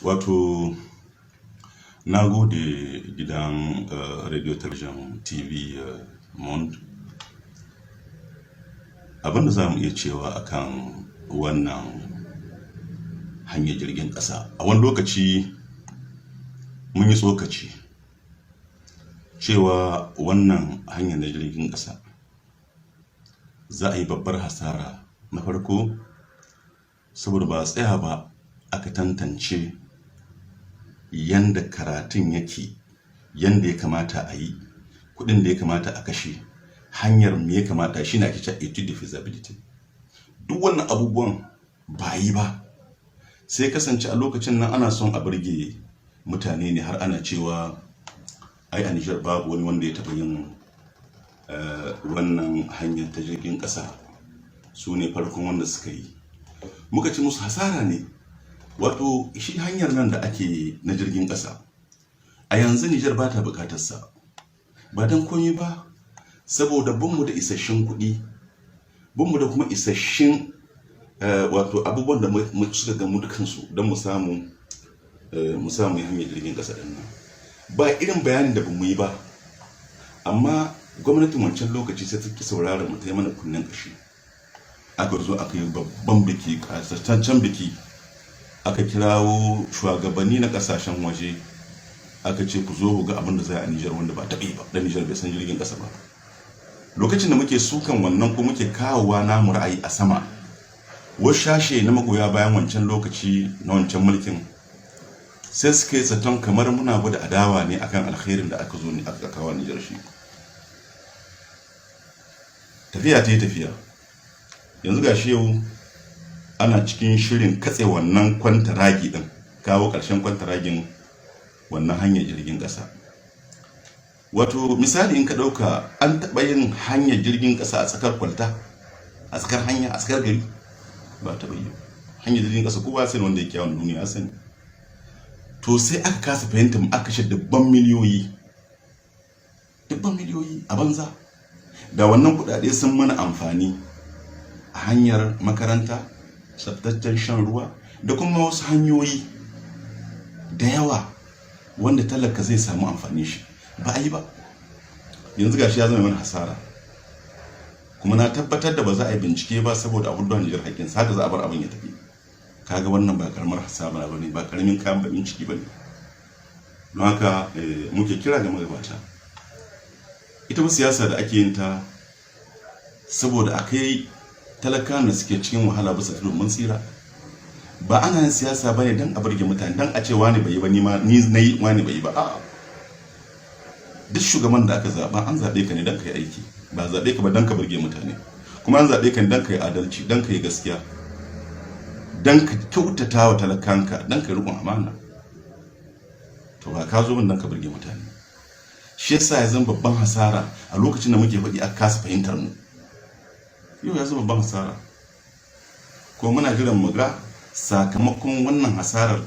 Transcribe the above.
Wato, na gode gidan Radio Television TV Mond. Abinda za mu iya cewa akan wannan hanyar jirgin ƙasa. A wani lokaci mun yi tsokaci cewa wannan hanyar na jirgin ƙasa za a yi babbar hasara. Na farko, saboda ba a tsaya ba aka tantance yanda karatun yake, yanda ya kamata a yi, kuɗin da ya kamata a kashe, hanyar me ya kamata, shi na ake cewa etude de feasibility. Duk wannan abubuwan ba a yi ba, sai kasance a lokacin nan ana son a burge mutane ne, har ana cewa ai a Nijar babu wani wanda ya taɓa yin wannan hanyar ta jirgin ƙasa, su ne farkon wanda suka yi. Muka ci musu hasara ne. Wato, shi hanyar nan da ake na jirgin ƙasa a yanzu Nijar ba ta buƙatarsa, ba don komai ba, saboda bunmu da isasshen kuɗi, bunmu da kuma isasshen wato abubuwan da suka gamu da kansu don mu samu hanyar jirgin ƙasa ɗin nan. Ba irin bayanin da bamu yi ba, amma gwamnatin wancan lokaci sai ta ki sauraron mu, ta yi mana kunnen ƙashi. Aka zo aka yi babban biki, ƙasashen biki, aka kirawo shugabanni na ƙasashen waje, aka ce ku zo ga abin da za a Nijar wanda ba taɓa ba, dan Nijar bai san jirgin ƙasa ba. Lokacin da muke sukan wannan ko muke kawowa namu ra'ayi a sama, wasu shashe na magoya bayan wancan lokaci na wancan mulkin sai suka yi zaton kamar muna gwada adawa ne akan alkhairin da aka zo ne aka kawo Nijar shi. Tafiya ta yi tafiya, yanzu ga shi yau ana cikin shirin katse wannan kwantaragi din, kawo ƙarshen kwantaragin wannan hanyar jirgin ƙasa. Wato misali, in ka ɗauka, an taɓa yin hanyar jirgin ƙasa a tsakar kwalta, a tsakar hanya, a tsakar gari? Ba taɓa yi. Hanyar jirgin ƙasa kowa sani, wanda ya kyawun duniya sani. To sai aka kasa fahimta, mu aka kashe dubban miliyoyi a banza. Da wannan kuɗaɗe sun mana amfani a hanyar makaranta, tsaftaccen shan ruwa, da kuma wasu hanyoyi da yawa wanda talaka zai samu amfani shi, ba a yi ba. Yanzu gashi ya zama mana hasara, kuma na tabbatar da ba za a yi bincike ba, saboda a hudu Nijar haƙƙin sa, haka za a bar abin ya tafi. Kaga wannan ba karamar hasara ba ne, ba karamin kayan bakin ciki ba ne. Don haka muke kira ga magabata, ita ba siyasa da ake yin ta saboda a kai talakawan da suke cikin wahala bisa domin tsira. Ba ana yin siyasa ba ne don a burge mutane, don a ce wani bai yi ba, ni na yi, wani bai yi ba. A'a, duk shugaban da aka zaɓa an zaɓe ka ne don ka yi aiki, ba zaɓe ka ba don ka burge mutane. Kuma an zaɓe ka ne don ka yi adalci, don ka yi gaskiya, don ka kyautata wa talakanka, don ka yi riƙon amana. To ba ka zo min don ka burge mutane. Shi yasa ya zama babban hasara a lokacin da muke faɗi aka kasa fahimtar mu. Yau ya zama babban hasara, ko muna jiran mu ga sakamakon wannan hasarar